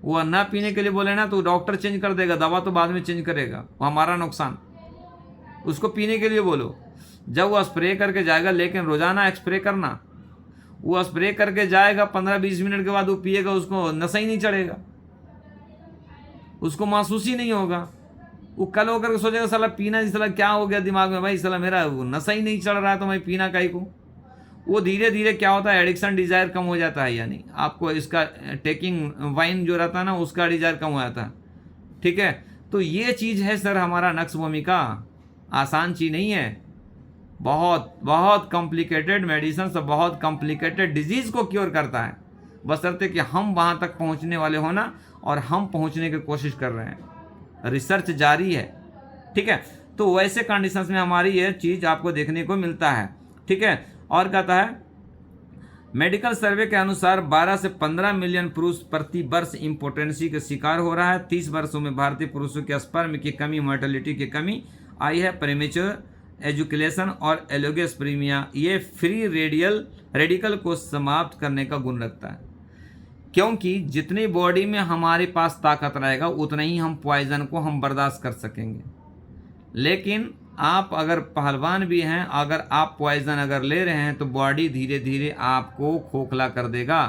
वो ना पीने के लिए बोले ना तो डॉक्टर चेंज कर देगा, दवा तो बाद में चेंज करेगा, वो हमारा नुकसान। उसको पीने के लिए बोलो। जब वो स्प्रे करके जाएगा, लेकिन रोज़ाना स्प्रे करना, वो स्प्रे करके जाएगा 15-20 मिनट के बाद वो पिएगा, उसको नशा ही नहीं चढ़ेगा, उसको महसूस ही नहीं होगा। वो कल होकर के सोचेगा साला पीना, साला क्या हो गया दिमाग में भाई, साला मेरा नशा ही नहीं चढ़ रहा है तो मैं पीना काहे को। वो धीरे धीरे क्या होता है, एडिक्शन डिज़ायर कम हो जाता है, यानी आपको इसका टेकिंग वाइन जो रहता है ना उसका डिज़ायर कम हो जाता है। ठीक है, तो ये चीज़ है सर हमारा नक्श भूमिका, आसान चीज़ नहीं है, बहुत बहुत कॉम्प्लिकेटेड मेडिसिन से बहुत कॉम्प्लिकेटेड डिजीज़ को क्योर करता है, बशर्ते कि हम वहाँ तक पहुँचने वाले होना, और हम पहुँचने की कोशिश कर रहे हैं, रिसर्च जारी है। ठीक है, तो वैसे कंडीशंस में हमारी ये चीज़ आपको देखने को मिलता है। ठीक है, और कहता है मेडिकल सर्वे के अनुसार 12 से 15 मिलियन पुरुष प्रति वर्ष इम्पोटेंसी के शिकार हो रहा है। 30 वर्षों में भारतीय पुरुषों के स्पर्म की कमी, मोर्टेलिटी की कमी आई है। प्रीमेच्योर एजुकेशन और एलोगेस्प्रीमिया ये फ्री रेडिकल को समाप्त करने का गुण रखता है, क्योंकि जितनी बॉडी में हमारे पास ताकत रहेगा उतना ही हम पॉइजन को हम बर्दाश्त कर सकेंगे। लेकिन आप अगर पहलवान भी हैं, अगर आप पॉइजन अगर ले रहे हैं तो बॉडी धीरे धीरे आपको खोखला कर देगा।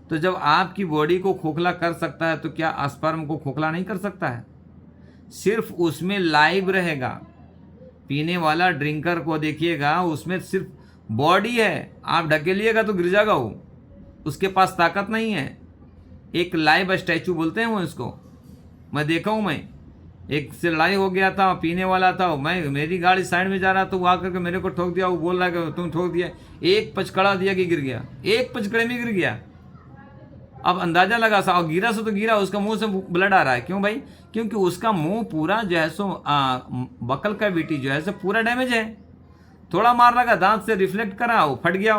तो जब आपकी बॉडी को खोखला कर सकता है तो क्या स्पर्म को खोखला नहीं कर सकता है? सिर्फ उसमें लाइव रहेगा। पीने वाला ड्रिंकर को देखिएगा, उसमें सिर्फ बॉडी है, आप ढकेलिएगा तो गिर जाएगा वो, उसके पास ताकत नहीं है। एक लाइव स्टैचू बोलते हैं वो इसको, मैं देखा हूँ। मैं एक से लड़ाई हो गया था, पीने वाला था, मैं मेरी गाड़ी साइड में जा रहा तो वो आकर के मेरे को ठोक दिया। वो बोल रहा है कि तुम ठोक दिया, एक पचकड़ा दिया कि गिर गया, एक पचकड़े में गिर गया। अब अंदाजा लगा सा, और गिरा सो तो गिरा, उसका मुंह से ब्लड आ रहा है। क्यों भाई? क्योंकि उसका मुंह पूरा जो है सो बकल कैविटी जो है सो पूरा डैमेज है। थोड़ा मार लगा, दांत से रिफ्लेक्ट करा, वो फट गया,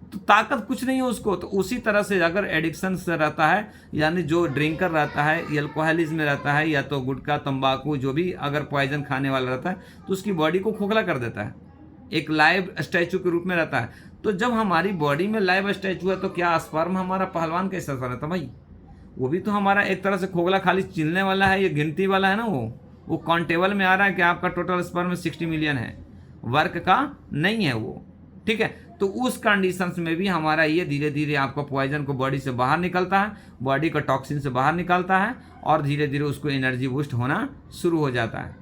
तो ताकत कुछ नहीं है उसको। तो उसी तरह से अगर एडिक्शन से रहता है, यानी जो ड्रिंकर रहता है, एल्कोहलिज्म में रहता है, या तो गुटखा तंबाकू जो भी अगर पॉइजन खाने वाला रहता है, तो उसकी बॉडी को खोखला कर देता है, एक लाइव स्टैचू के रूप में रहता है। तो जब हमारी बॉडी में लाइव स्टैचू है तो क्या स्पर्म हमारा पहलवान कैसा रहता भाई? वो भी तो हमारा एक तरह से खोखला, खाली चिलने वाला है, ये गिनती वाला है ना। वो काउंटेबल में आ रहा है कि आपका टोटल स्पर्म 60 मिलियन है, वर्क का नहीं है वो। ठीक है, तो उस कंडीशंस में भी हमारा ये धीरे धीरे आपको पॉइजन को बॉडी से बाहर निकलता है, बॉडी का टॉक्सिन से बाहर निकालता है, और धीरे धीरे उसको एनर्जी बूस्ट होना शुरू हो जाता है।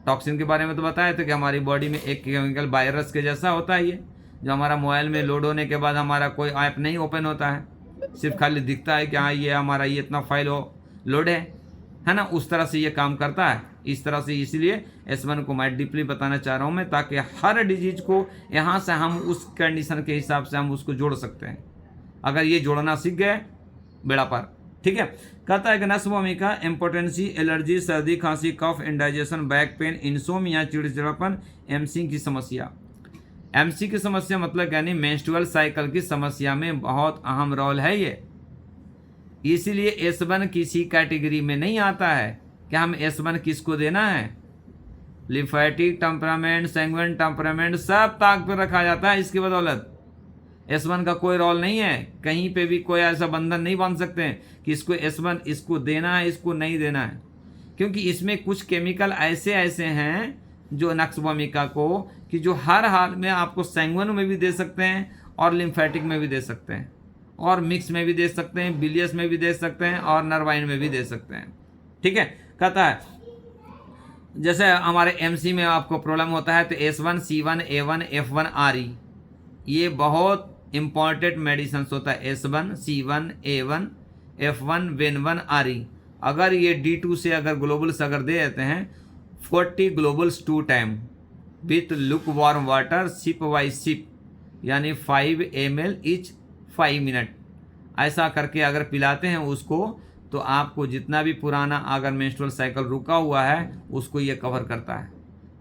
टॉक्सिन के बारे में तो बताया था कि हमारी बॉडी में एक केमिकल वायरस के जैसा होता है ये, जो हमारा मोबाइल में लोड होने के बाद हमारा कोई ऐप नहीं ओपन होता है, सिर्फ खाली दिखता है कि हाँ ये हमारा ये इतना फाइल लोड है ना, उस तरह से ये काम करता है। इस तरह से इसलिए S1 को मैं डीपली बताना चाह रहा हूँ मैं, ताकि हर डिजीज को यहाँ से हम उस कंडीशन के हिसाब से हम उसको जोड़ सकते हैं। अगर ये जोड़ना सीख गए, बेड़ा पार। ठीक है, कहता है कि नक्स भूमिका इम्पोर्टेंसी, एलर्जी, सर्दी खांसी, कफ, इंडाइजेशन, बैक पेन, इंसोमिया, चिड़चिड़ापन, एमसी की समस्या। एमसी की समस्या मतलब यानी मेंस्ट्रुअल साइकिल की समस्या में बहुत अहम रोल है ये। इसीलिए S1 किसी कैटेगरी में नहीं आता है कि हम S1 किसको देना है। लिम्फेटिक टेम्परामेंट, सैंग्विन टेम्परामेंट सब ताक पर रखा जाता है इसकी बदौलत। S1 का कोई रोल नहीं है, कहीं पे भी कोई ऐसा बंधन नहीं बांध सकते हैं कि इसको S1 इसको देना है इसको नहीं देना है, क्योंकि इसमें कुछ केमिकल ऐसे ऐसे हैं जो नक्स भूमिका को कि जो हर हाल में आपको सैंग्विन में भी दे सकते हैं और लिम्फेटिक में भी दे सकते हैं और मिक्स में भी दे सकते हैं, बिलियस में भी दे सकते हैं और नर्वाइन में भी दे सकते हैं। ठीक है, कहता है जैसे हमारे एमसी में आपको प्रॉब्लम होता है तो S1, C1, A1, F1, RE ये बहुत इम्पॉर्टेंट मेडिसिन होता है। S1, C1, A1, F1, Ven1, RE अगर ये D2 से अगर ग्लोबल्स अगर दे देते हैं 40 globules 2 time with look warm water sip by sip, यानी 5 ml ईच 5 मिनट, ऐसा करके अगर पिलाते हैं उसको तो आपको जितना भी पुराना अगर मेंस्ट्रुअल साइकिल रुका हुआ है उसको ये कवर करता है,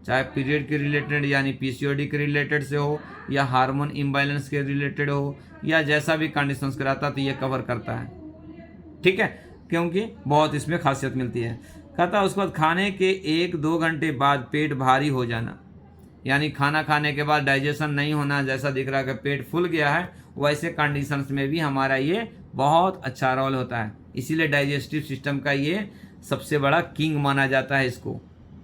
चाहे पीरियड के रिलेटेड यानी PCOD के रिलेटेड से हो या हार्मोन इम्बैलेंस के रिलेटेड हो या जैसा भी कंडीशंस कराता तो ये कवर करता है। ठीक है, क्योंकि बहुत इसमें खासियत मिलती है। कहता है उसके बाद खाने के 1-2 घंटे बाद पेट भारी हो जाना, यानी खाना खाने के बाद डाइजेशन नहीं होना, जैसा दिख रहा है कि पेट फूल गया है, वैसे कंडीशंस में भी हमारा ये बहुत अच्छा रोल होता है। इसीलिए डाइजेस्टिव सिस्टम का ये सबसे बड़ा किंग माना जाता है इसको।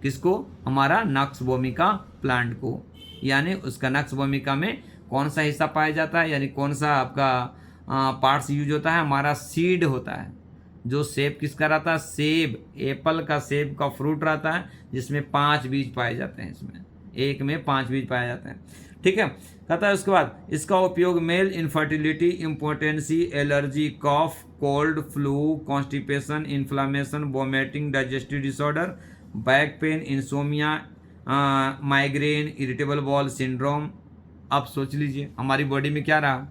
किसको? हमारा नक्स भूमिका प्लांट को। यानी उसका नक्स भूमिका में कौन सा हिस्सा पाया जाता है, यानी कौन सा आपका पार्ट्स यूज होता है, हमारा सीड होता है। जो सेब किसका रहता है? सेब, एप्पल का सेब का फ्रूट रहता है जिसमें 5 बीज पाए जाते हैं, इसमें एक में 5 बीज पाए जाते हैं। ठीक है, कहता है उसके बाद इसका उपयोग male infertility, impotency, allergy, cough, cold, flu, constipation, inflammation, vomiting, digestive disorder, back pain, insomnia, migraine, irritable bowel syndrome. अब सोच लीजिए हमारी बॉडी में क्या रहा।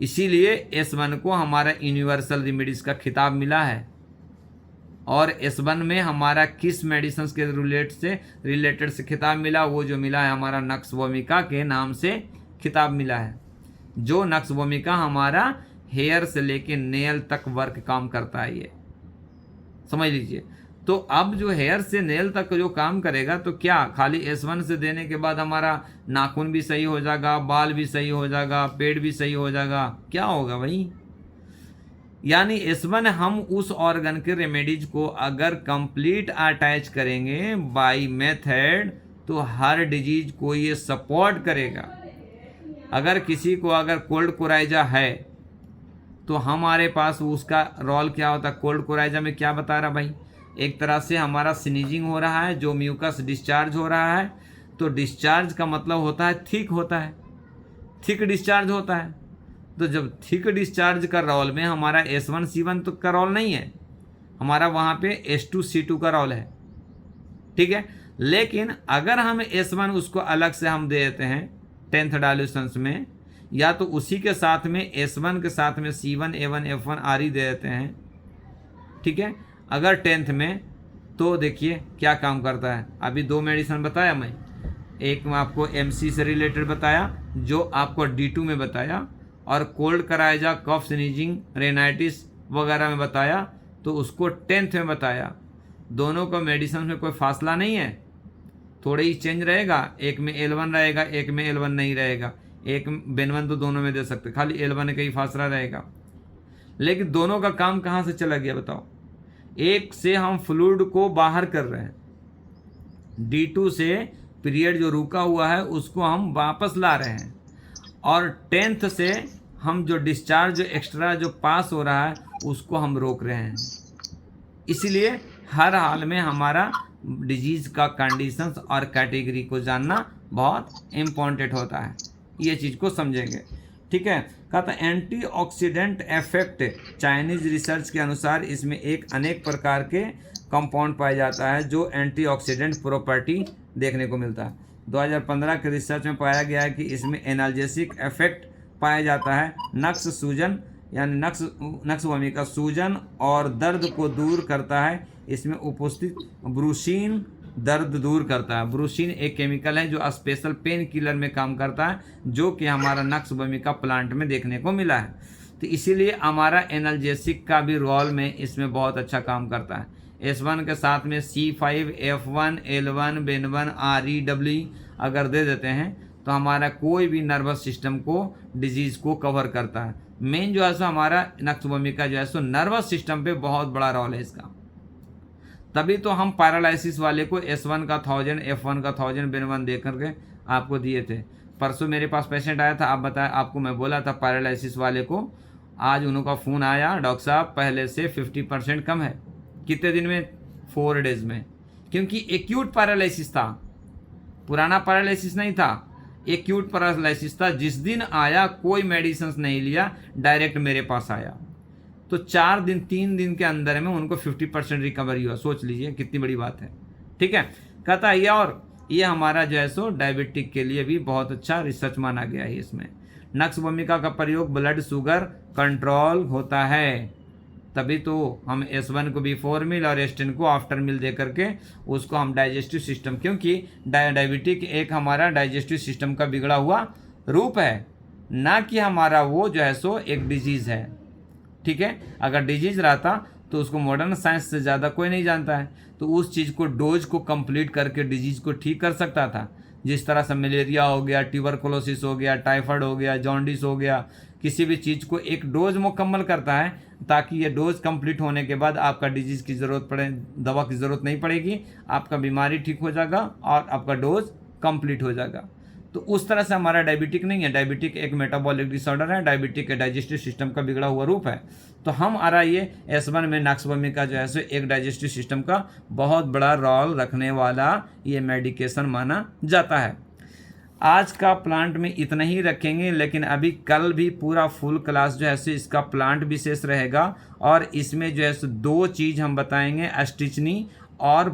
इसीलिए S1 को हमारा यूनिवर्सल रेमेडीज का खिताब मिला है। और S1 में हमारा किस मेडिसिन के रिलेटेड से खिताब मिला? वो जो मिला है हमारा नक्स भूमिका के नाम से खिताब मिला है। जो नक्स भूमिका हमारा हेयर से लेके नेल तक वर्क काम करता है, ये समझ लीजिए। तो अब जो हेयर से नेल तक जो काम करेगा तो क्या खाली S1 से देने के बाद हमारा नाखून भी सही हो जाएगा, बाल भी सही हो जाएगा, पेट भी सही हो जाएगा? क्या होगा भाई? यानी S1 हम उस ऑर्गन के रेमेडीज को अगर कंप्लीट अटैच करेंगे बाय मेथड तो हर डिजीज को ये सपोर्ट करेगा। अगर किसी को अगर कोल्ड कोराइजा है तो हमारे पास उसका रोल क्या होता है? कोल्ड कोराइजा में क्या बता रहा भाई? एक तरह से हमारा स्नीजिंग हो रहा है, जो म्यूकस डिस्चार्ज हो रहा है, तो डिस्चार्ज का मतलब होता है थिक होता है, थिक डिस्चार्ज होता है। तो जब थिक डिस्चार्ज का रोल में हमारा S1 C1 तो का रोल नहीं है, हमारा वहाँ पे S2 C2 का रोल है। ठीक है, लेकिन अगर हम S1 उसको अलग से हम दे देते हैं 10th डायल्यूशंस में, या तो उसी के साथ में S1 के साथ में C1 A1 F1 RE दे देते हैं, ठीक है, अगर 10th में, तो देखिए क्या काम करता है। अभी 2 मेडिसिन बताया मैं, एक में आपको MC से रिलेटेड बताया जो आपको D2 में बताया, और कोल्ड कराइजा, कफ, स्नीजिंग, रेनाइटिस वगैरह में बताया तो उसको 10th में बताया। दोनों का मेडिसिन में कोई फासला नहीं है, थोड़े ही चेंज रहेगा, एक में L1 रहेगा एक में L1 नहीं रहेगा, एक Ven1 तो दोनों में दे सकते, खाली L1 का ही फासला रहेगा। लेकिन दोनों का काम कहाँ से चला गया बताओ? एक से हम फ्लूइड को बाहर कर रहे हैं, D2 से पीरियड जो रुका हुआ है उसको हम वापस ला रहे हैं, और 10th से हम जो डिस्चार्ज जो एक्स्ट्रा जो पास हो रहा है उसको हम रोक रहे हैं। इसलिए हर हाल में हमारा डिजीज का कंडीशंस और कैटेगरी को जानना बहुत इम्पोर्टेंट होता है, ये चीज़ को समझेंगे। ठीक है, कहता एंटीऑक्सीडेंट इफेक्ट, चाइनीज रिसर्च के अनुसार इसमें एक अनेक प्रकार के कंपाउंड पाया जाता है जो एंटीऑक्सीडेंट प्रॉपर्टी देखने को मिलता है। 2015 के रिसर्च में पाया गया है कि इसमें एनाल्जेसिक इफेक्ट पाया जाता है, नक्स सूजन यानी नक्श भूमिका सूजन और दर्द को दूर करता है। इसमें उपस्थित ब्रूसीन दर्द दूर करता है। ब्रूसीन एक केमिकल है जो स्पेशल पेन किलर में काम करता है, जो कि हमारा नक्श भूमिका प्लांट में देखने को मिला है। तो इसीलिए हमारा एनाल्जेसिक का भी रोल में इसमें बहुत अच्छा काम करता है। S1 के साथ में C5, F1, L1, बेन1, REW अगर दे देते हैं तो हमारा कोई भी नर्वस सिस्टम को डिजीज़ को कवर करता है। मेन जो है सो हमारा नक्श भूमिका जो है सो नर्वस सिस्टम पे बहुत बड़ा रोल है इसका। तभी तो हम पैरालिसिस वाले को S1 का 1000, F1 का 1000, बेन1 दे करके आपको दिए थे। परसों मेरे पास पेशेंट आया था, आप बताया, आपको मैं बोला था पैरालिसिस वाले को, आज उनका फ़ोन आया, डॉक्टर साहब पहले से 50% कम है। कितने दिन में? 4 डेज़ में। क्योंकि एक्यूट पैरालिसिस था, पुराना पैरालिसिस नहीं था, एक्यूट पैरालिसिस था। जिस दिन आया कोई मेडिसिन नहीं लिया, डायरेक्ट मेरे पास आया, तो 4 दिन 3 दिन के अंदर में उनको 50% रिकवरी हुआ। सोच लीजिए कितनी बड़ी बात है। ठीक है, कहता है और ये हमारा जो है सो डायबिटिक के लिए भी बहुत अच्छा रिसर्च माना गया है। इसमें नक्श भूमिका का प्रयोग ब्लड शुगर कंट्रोल होता है, तभी तो हम S1 को बिफोर मील और S10 को आफ्टर मील दे करके उसको हम डाइजेस्टिव सिस्टम, क्योंकि डायबिटिक एक हमारा डाइजेस्टिव सिस्टम का बिगड़ा हुआ रूप है, ना कि हमारा वो जो है सो एक डिजीज़ है। ठीक है, अगर डिजीज़ रहता तो उसको मॉडर्न साइंस से ज़्यादा कोई नहीं जानता है, तो उस चीज़ को डोज को कंप्लीट करके डिजीज़ को ठीक कर सकता था। जिस तरह से मलेरिया हो गया, ट्यूबरकुलोसिस हो गया, टाइफाइड हो गया, जॉन्डिस हो गया, किसी भी चीज़ को एक डोज मुकम्मल करता है, ताकि ये डोज कंप्लीट होने के बाद आपका डिजीज़ की ज़रूरत पड़े, दवा की ज़रूरत नहीं पड़ेगी, आपका बीमारी ठीक हो जाएगा और आपका डोज कंप्लीट हो जाएगा। तो उस तरह से हमारा डायबिटिक नहीं है। डायबिटिक एक मेटाबॉलिक डिसऑर्डर है, डायबिटिक डाइजेस्टिव सिस्टम का बिगड़ा हुआ रूप है। तो हम आ रहा ये S1 में नक्श भूमिका जो है सो एक डाइजेस्टिव सिस्टम का बहुत बड़ा रोल रखने वाला ये मेडिकेशन माना जाता है। आज का प्लांट में इतना ही रखेंगे, लेकिन अभी कल भी पूरा फुल क्लास जो है सो इसका प्लांट विशेष रहेगा, और इसमें जो है सो 2 चीज़ हम बताएंगे, एस्टिचनी और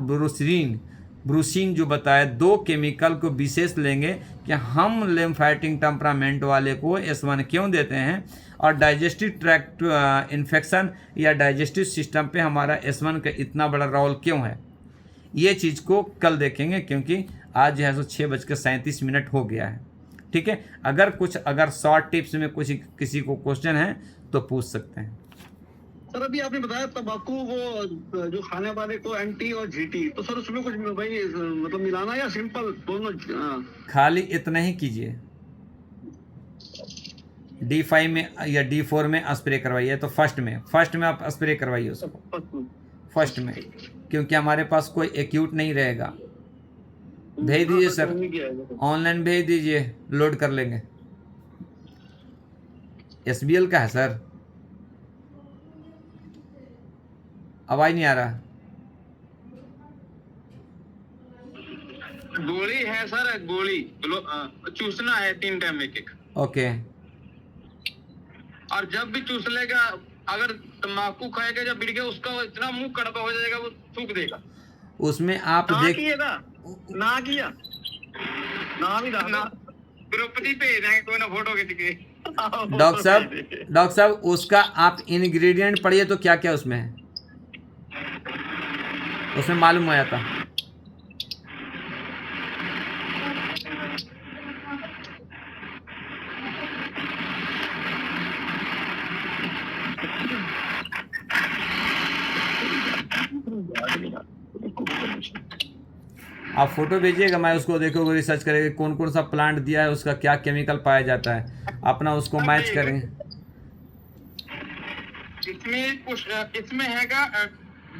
ब्रूसीन जो बताया, 2 केमिकल को विशेष लेंगे कि हम लिम्फेटिक टेम्परामेंट वाले को S1 क्यों देते हैं, और डाइजेस्टिव ट्रैक्ट इन्फेक्शन या डाइजेस्टिव सिस्टम पे हमारा S1 का इतना बड़ा रोल क्यों है। ये चीज़ को कल देखेंगे, क्योंकि आज जो है सो 6:37 हो गया है। ठीक है, अगर शॉर्ट टिप्स में कुछ किसी को क्वेश्चन है तो पूछ सकते हैं। सर अभी आपने बताया तंबाकू वो जो खाने वाले को एंटी और GT, तो सर उसमें कुछ भाई मतलब मिलाना या सिंपल दोनों? खाली इतना ही कीजिए, D5 में या D4 में स्प्रे करवाइए, तो फर्स्ट में आप स्प्रे करवाइए उसको फर्स्ट में, क्योंकि हमारे पास कोई एक्यूट नहीं रहेगा। भेज दीजिए सर, ऑनलाइन भेज दीजिए, लोड कर लेंगे। SBL का है सर, आवाज नहीं आ रहा। गोली है सर, गोली चूसना है 3 टाइम एक। ओके, और जब भी चूस लेगा, अगर तंबाकू खाएगा, जब बिड़ गया उसका इतना मुंह कड़वा हो जाएगा, वो थूक देगा। उसमें आप देखिएगा ना किया ना भी ना द्रौपदी पे जाएंगे, कोई ना फोटो खींच के। डॉक्टर साहब उसका आप इंग्रेडिएंट पढ़िए तो क्या क्या उसमें है, उसमें मालूम हो जाता। आप फोटो भेजिएगा, मैं उसको देखोगे, रिसर्च करेंगे कौन कौन सा प्लांट दिया है, उसका क्या केमिकल पाया जाता है, अपना उसको मैच करेंगे। इसमें हैगा